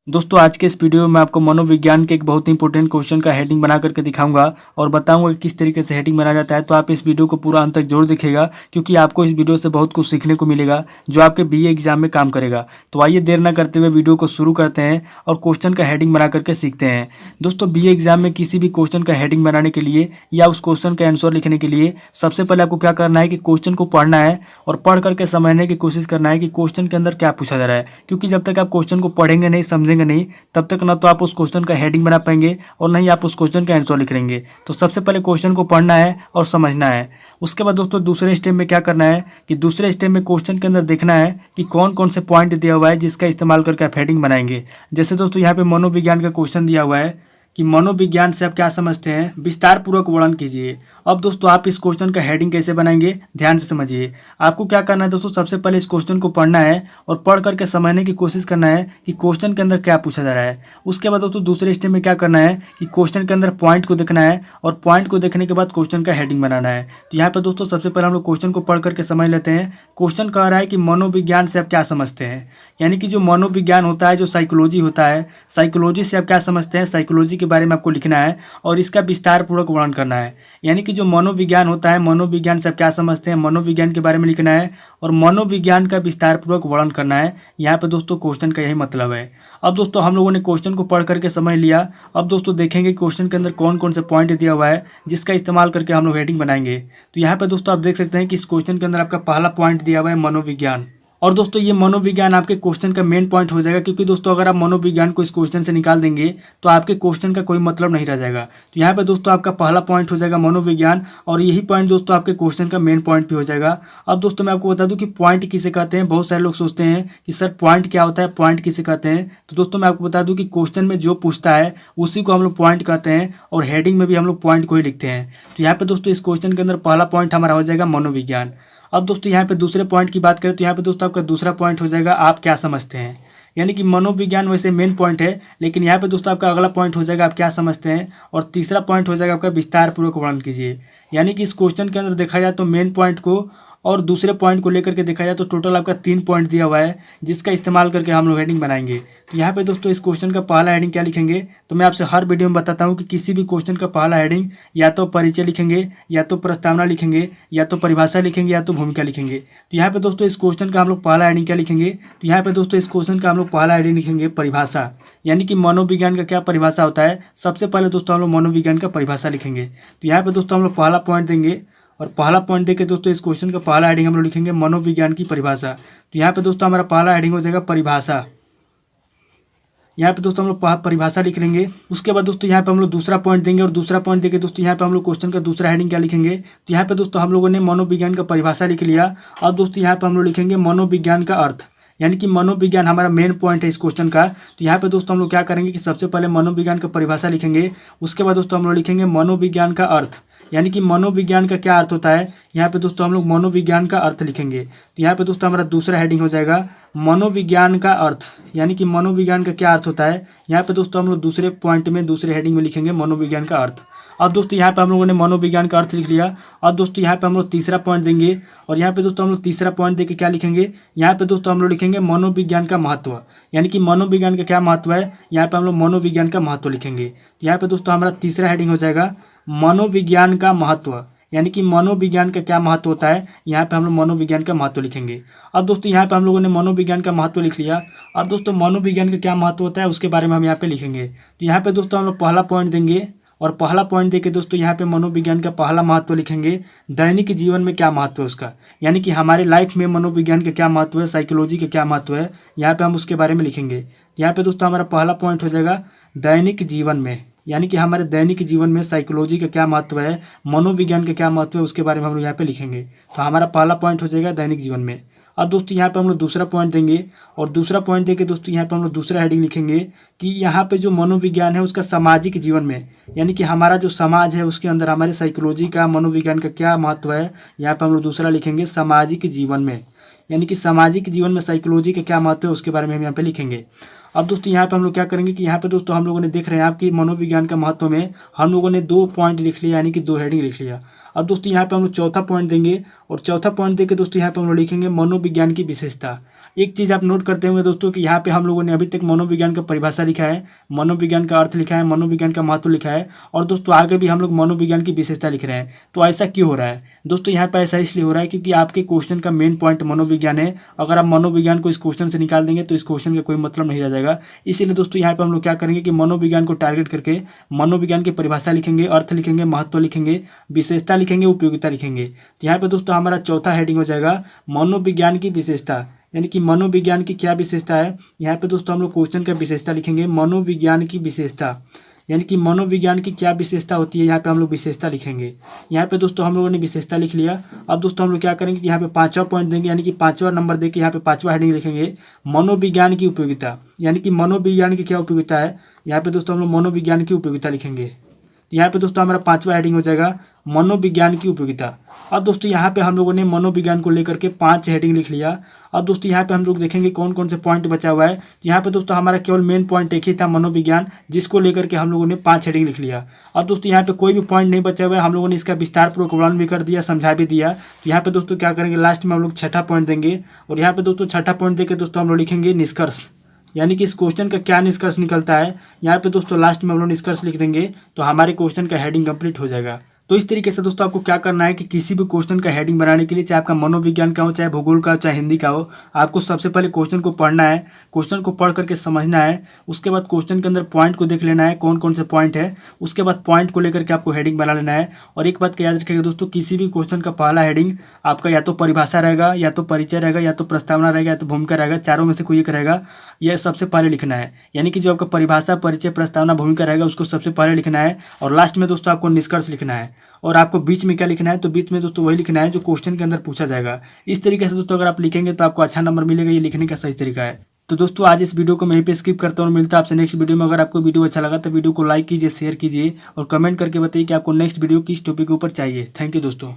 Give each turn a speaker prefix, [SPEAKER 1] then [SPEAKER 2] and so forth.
[SPEAKER 1] दोस्तों आज के इस वीडियो में आपको मनोविज्ञान के एक बहुत ही इंपॉर्टेंट क्वेश्चन का हेडिंग बना करके दिखाऊंगा और बताऊंगा कि किस तरीके से हेडिंग बनाया जाता है। तो आप इस वीडियो को पूरा अंत तक जरूर देखिएगा क्योंकि आपको इस वीडियो से बहुत कुछ सीखने को मिलेगा जो आपके बीए एग्जाम में काम करेगा। तो आइए देर न करते हुए वीडियो को शुरू करते हैं और क्वेश्चन का हेडिंग बना करके सीखते हैं। दोस्तों बीए एग्जाम में किसी भी क्वेश्चन का हेडिंग बनाने के लिए या उस क्वेश्चन का आंसर लिखने के लिए सबसे पहले आपको क्या करना है कि क्वेश्चन को पढ़ना है और पढ़ करके समझने की कोशिश करना है कि क्वेश्चन के अंदर क्या पूछा जा रहा है। क्योंकि जब तक आप क्वेश्चन को पढ़ेंगे नहीं, समझेंगे नहीं, तब तक ना तो आप उस क्वेश्चन का हेडिंग बना पाएंगे और नहीं आप उस क्वेश्चन का आंसर लिख लेंगे। तो सबसे पहले क्वेश्चन को पढ़ना है और समझना है। उसके बाद दोस्तों दूसरे स्टेप में क्या करना है कि दूसरे स्टेप में क्वेश्चन के अंदर देखना है कि कौन कौन से पॉइंट दिया हुआ है जिसका इस्तेमाल करके आप हेडिंग बनाएंगे। जैसे दोस्तों यहाँ पे मनोविज्ञान का क्वेश्चन दिया हुआ है कि मनोविज्ञान से आप क्या समझते हैं, विस्तार पूर्वक वर्णन कीजिए। अब दोस्तों आप इस क्वेश्चन का हेडिंग कैसे बनाएंगे, ध्यान से समझिए। आपको क्या करना है दोस्तों, सबसे पहले इस क्वेश्चन को पढ़ना है और पढ़ करके समझने की कोशिश करना है कि क्वेश्चन के अंदर क्या पूछा जा रहा है। उसके बाद दोस्तों दूसरे स्टेप में क्या करना है कि क्वेश्चन के अंदर पॉइंट को देखना है और पॉइंट को देखने के बाद क्वेश्चन का हेडिंग बनाना है। तो यहाँ पर दोस्तों सबसे पहले हम लोग क्वेश्चन को पढ़ करके समझ लेते हैं। क्वेश्चन कह रहा है कि मनोविज्ञान से आप क्या समझते हैं, यानी कि जो मनोविज्ञान होता है, जो साइकोलॉजी होता है, साइकोलॉजी से आप क्या समझते हैं, साइकोलॉजी के बारे में आपको लिखना है और इसका विस्तार पूर्वक वर्णन करना है। यानी कि जो मनोविज्ञान होता है, मनोविज्ञान से आप क्या समझते हैं, मनोविज्ञान के बारे में लिखना है और मनोविज्ञान का विस्तार पूर्वक वर्णन करना है। यहाँ पे दोस्तों क्वेश्चन का यही मतलब है। अब दोस्तों हम लोगों ने क्वेश्चन को पढ़ करके समझ लिया। अब दोस्तों देखेंगे क्वेश्चन के अंदर कौन कौन से पॉइंट दिया हुआ है जिसका इस्तेमाल करके हम लोग हेडिंग बनाएंगे। तो यहाँ पे दोस्तों आप देख सकते हैं कि इस क्वेश्चन के अंदर आपका पहला पॉइंट दिया हुआ है मनोविज्ञान। और दोस्तों ये मनोविज्ञान आपके क्वेश्चन का मेन पॉइंट हो जाएगा, क्योंकि दोस्तों अगर आप मनोविज्ञान को इस क्वेश्चन से निकाल देंगे तो आपके क्वेश्चन का कोई मतलब नहीं रह जाएगा। तो यहाँ पे दोस्तों आपका पहला पॉइंट हो जाएगा मनोविज्ञान और यही पॉइंट दोस्तों आपके क्वेश्चन का मेन पॉइंट भी हो जाएगा। अब दोस्तों मैं आपको बता दूं कि पॉइंट किसे कहते हैं। बहुत सारे लोग सोचते हैं कि सर पॉइंट क्या होता है, पॉइंट किसे कहते हैं। तो दोस्तों मैं आपको बता दूं कि क्वेश्चन में जो पूछता है उसी को हम लोग पॉइंट कहते हैं और हेडिंग में भी हम लोग पॉइंट को ही लिखते हैं। तो यहाँ पे दोस्तों इस क्वेश्चन के अंदर पहला पॉइंट हमारा हो जाएगा मनोविज्ञान। अब दोस्तों यहाँ पे दूसरे पॉइंट की बात करें तो यहाँ पे दोस्तों आपका दूसरा पॉइंट हो जाएगा आप क्या समझते हैं। यानी कि मनोविज्ञान वैसे मेन पॉइंट है, लेकिन यहाँ पे दोस्तों आपका अगला पॉइंट हो जाएगा आप क्या समझते हैं और तीसरा पॉइंट हो जाएगा आपका विस्तार पूर्वक वर्णन कीजिए। यानी कि इस क्वेश्चन के अंदर देखा जाए तो मेन पॉइंट को और दूसरे पॉइंट को लेकर के देखा जाए तो टोटल आपका 3 पॉइंट दिया हुआ है जिसका इस्तेमाल करके हम लोग हेडिंग बनाएंगे। तो यहाँ पे दोस्तों इस क्वेश्चन का पहला हेडिंग क्या लिखेंगे, तो मैं आपसे हर वीडियो में बताता हूँ कि किसी भी क्वेश्चन का पहला हेडिंग या तो परिचय लिखेंगे, या तो प्रस्तावना लिखेंगे, या तो परिभाषा लिखेंगे, या तो भूमिका लिखेंगे। तो यहाँ पे दोस्तों इस क्वेश्चन का हम लोग पहला हेडिंग क्या लिखेंगे, तो यहाँ पे दोस्तों इस क्वेश्चन का हम लोग पहला हेडिंग लिखेंगे परिभाषा। यानी कि मनोविज्ञान का क्या परिभाषा होता है। सबसे पहले दोस्तों हम लोग मनोविज्ञान का परिभाषा लिखेंगे। तो यहाँ पे दोस्तों हम लोग पहला पॉइंट देंगे और पहला पॉइंट देके दोस्तों इस क्वेश्चन का पहला हेडिंग हम लोग लिखेंगे मनोविज्ञान की परिभाषा। तो यहाँ पे दोस्तों हमारा पहला हेडिंग हो जाएगा परिभाषा। यहाँ पे दोस्तों हम लोग परिभाषा लिख लेंगे। उसके बाद दोस्तों यहाँ पे हम लोग दूसरा पॉइंट देंगे और दूसरा पॉइंट देके दोस्तों यहाँ पे हम लोग क्वेश्चन का दूसरा हेडिंग क्या लिखेंगे, तो यहाँ पे दोस्तों हम लोगों ने मनोविज्ञान का परिभाषा लिख लिया। अब दोस्तों यहाँ पे हम लोग लिखेंगे मनोविज्ञान का अर्थ। यानी कि मनोविज्ञान हमारा मेन पॉइंट है इस क्वेश्चन का। तो यहाँ पे दोस्तों हम लोग क्या करेंगे कि सबसे पहले मनोविज्ञान का परिभाषा लिखेंगे। उसके बाद दोस्तों हम लोग लिखेंगे मनोविज्ञान का अर्थ। यानी कि मनोविज्ञान का क्या अर्थ होता है। यहाँ पे दोस्तों हम लोग मनोविज्ञान का अर्थ लिखेंगे। तो यहाँ पे दोस्तों हमारा दूसरा हेडिंग हो जाएगा मनोविज्ञान का अर्थ। यानी कि मनोविज्ञान का क्या अर्थ होता है। यहाँ पे दोस्तों हम लोग दूसरे पॉइंट में दूसरे हेडिंग में लिखेंगे मनोविज्ञान का अर्थ। अब दोस्तों यहाँ पे हम लोगों ने मनोविज्ञान का अर्थ लिख लिया। अब दोस्तों यहाँ पे हम लोग तीसरा पॉइंट देंगे और यहाँ पे दोस्तों हम लोग तीसरा पॉइंट देके क्या लिखेंगे, यहाँ पे दोस्तों हम लोग लिखेंगे मनोविज्ञान का महत्व। यानी कि मनोविज्ञान का क्या महत्व है, यहाँ पे हम लोग मनोविज्ञान का महत्व लिखेंगे। तो यहाँ पे दोस्तों हमारा तीसरा हेडिंग हो जाएगा मनोविज्ञान का महत्व। यानी कि मनोविज्ञान का क्या महत्व होता है, यहाँ पे हम लोग मनोविज्ञान का महत्व लिखेंगे। अब दोस्तों यहाँ पे हम लोगों ने मनोविज्ञान का महत्व लिख लिया। अब दोस्तों मनोविज्ञान का क्या महत्व होता है उसके बारे में हम यहाँ पे लिखेंगे। तो यहाँ पे दोस्तों हम लोग पहला पॉइंट देंगे और पहला पॉइंट देके दोस्तों यहाँ पे मनोविज्ञान का पहला महत्व लिखेंगे, दैनिक जीवन में क्या महत्व है उसका। यानी कि हमारे लाइफ में मनोविज्ञान का क्या महत्व है, साइकोलॉजी का क्या महत्व है, यहाँ पे हम उसके बारे में लिखेंगे। यहाँ पे दोस्तों हमारा पहला पॉइंट हो जाएगा दैनिक जीवन में। यानी कि हमारे दैनिक जीवन में साइकोलॉजी का क्या महत्व है, मनोविज्ञान का क्या महत्व है उसके बारे में हम लोग यहाँ पे लिखेंगे। तो हमारा पहला पॉइंट हो जाएगा दैनिक जीवन में। अब दोस्तों यहाँ पे हम लोग दूसरा पॉइंट देंगे और दूसरा पॉइंट देके दोस्तों यहाँ पे हम लोग दूसरा हेडिंग लिखेंगे कि यहाँ पे जो मनोविज्ञान है उसका सामाजिक जीवन में। यानी कि हमारा जो समाज है उसके अंदर हमारे साइकोलॉजी का, मनोविज्ञान का क्या महत्व है, यहाँ पे हम लोग दूसरा लिखेंगे सामाजिक जीवन में। यानी कि सामाजिक जीवन में साइकोलॉजी का क्या महत्व है उसके बारे में हम यहाँ पे लिखेंगे। अब दोस्तों यहाँ पे हम लोग क्या करेंगे कि यहाँ पे दोस्तों हम लोगों ने देख रहे हैं आपकी मनोविज्ञान का महत्व में हम लोगों ने 2 पॉइंट लिख लिया, यानी कि 2 हेडिंग लिख लिया। अब दोस्तों यहाँ पे हम लोग चौथा पॉइंट देंगे और चौथा पॉइंट देके दोस्तों यहाँ पे हम लोग लिखेंगे मनोविज्ञान की विशेषता। एक चीज़ आप नोट करते होंगे दोस्तों कि यहाँ पे हम लोगों ने अभी तक मनोविज्ञान का परिभाषा लिखा है, मनोविज्ञान का अर्थ लिखा है, मनोविज्ञान का महत्व लिखा है और दोस्तों आगे भी हम लोग मनोविज्ञान की विशेषता लिख रहे हैं। तो ऐसा क्यों हो रहा है दोस्तों? यहाँ पे ऐसा इसलिए हो रहा है क्योंकि आपके क्वेश्चन का मेन पॉइंट मनोविज्ञान है। अगर आप मनोविज्ञान को इस क्वेश्चन से निकाल देंगे तो इस क्वेश्चन का कोई मतलब नहीं रह जाएगा। इसीलिए दोस्तों यहाँ पे हम लोग क्या करेंगे कि मनोविज्ञान को टारगेट करके मनोविज्ञान की परिभाषा लिखेंगे, अर्थ लिखेंगे, महत्व लिखेंगे, विशेषता लिखेंगे, उपयोगिता लिखेंगे। तो यहाँ पे दोस्तों हमारा चौथा हेडिंग हो जाएगा मनोविज्ञान की विशेषता, यानी कि मनोविज्ञान की क्या विशेषता है। यहाँ पे दोस्तों हम लोग क्वेश्चन का विशेषता लिखेंगे, मनोविज्ञान की विशेषता, यानी कि मनोविज्ञान की क्या विशेषता होती है, यहाँ पे हम लोग विशेषता लिखेंगे। यहाँ पे दोस्तों हम लोगों ने विशेषता लिख लिया। अब दोस्तों हम लोग क्या करेंगे कि यहाँ पे 5वां पॉइंट देंगे, यानी कि 5वां नंबर देके यहाँ पे 5वां हेडिंग लिखेंगे मनोविज्ञान की उपयोगिता, यानी कि मनोविज्ञान की क्या उपयोगिता है। यहाँ पे दोस्तों हम लोग मनोविज्ञान की उपयोगिता लिखेंगे। तो यहाँ पे दोस्तों हमारा 5वां हेडिंग हो जाएगा मनोविज्ञान की उपयोगिता। अब दोस्तों यहाँ पे हम लोगों ने मनोविज्ञान को लेकर के 5 हेडिंग लिख लिया। अब दोस्तों यहाँ पे हम लोग देखेंगे कौन कौन से पॉइंट बचा हुआ है। यहाँ पे दोस्तों हमारा केवल मेन पॉइंट एक ही था, मनोविज्ञान, जिसको लेकर के हम लोगों ने 5 हेडिंग लिख लिया। अब दोस्तों यहाँ पे कोई भी पॉइंट नहीं बचा हुआ है, हम लोगों ने इसका विस्तार पूर्वक वर्णन भी कर दिया, समझा भी दिया। यहाँ पे दोस्तों क्या करेंगे, लास्ट में हम लोग 6ठा पॉइंट देंगे और यहाँ पे दोस्तों 6ठा पॉइंट देकर दोस्तों हम लोग लिखेंगे निष्कर्ष, यानी कि इस क्वेश्चन का क्या निष्कर्ष निकलता है। यहाँ पे दोस्तों लास्ट में हम लोग निष्कर्ष लिख देंगे तो हमारे क्वेश्चन का हेडिंग कंप्लीट हो जाएगा। तो इस तरीके से दोस्तों आपको क्या करना है कि किसी भी क्वेश्चन का हेडिंग बनाने के लिए, चाहे आपका मनोविज्ञान का हो, चाहे भूगोल का हो, चाहे हिंदी का हो, आपको सबसे पहले क्वेश्चन को पढ़ना है, क्वेश्चन को पढ़ करके समझना है। उसके बाद क्वेश्चन के अंदर पॉइंट को देख लेना है कौन कौन से पॉइंट है। उसके बाद पॉइंट को लेकर के आपको हेडिंग बना लेना है। और एक बात का याद रखिएगा दोस्तों, किसी भी क्वेश्चन का पहला हेडिंग आपका या तो परिभाषा रहेगा, या तो परिचय रहेगा, या तो प्रस्तावना रहेगा, या तो भूमिका रहेगा, चारों में से कोई एक रहेगा। यह सबसे पहले लिखना है, यानी कि जो आपका परिभाषा, परिचय, प्रस्तावना, भूमिका रहेगा उसको सबसे पहले लिखना है। और लास्ट में दोस्तों आपको निष्कर्ष लिखना है। और आपको बीच में क्या लिखना है, तो बीच में दोस्तों वही लिखना है जो क्वेश्चन के अंदर पूछा जाएगा। इस तरीके से दोस्तों अगर आप लिखेंगे तो आपको अच्छा नंबर मिलेगा। ये लिखने का सही तरीका है। तो दोस्तों आज इस वीडियो को मैं यहीं पे स्किप करता हूँ और मिलता है आपसे नेक्स्ट वीडियो में। अगर आपको वीडियो अच्छा लगा तो वीडियो को लाइक कीजिए, शेयर कीजिए और कमेंट करके बताइए कि आपको नेक्स्ट वीडियो किस टॉपिक के ऊपर चाहिए। थैंक यू दोस्तों।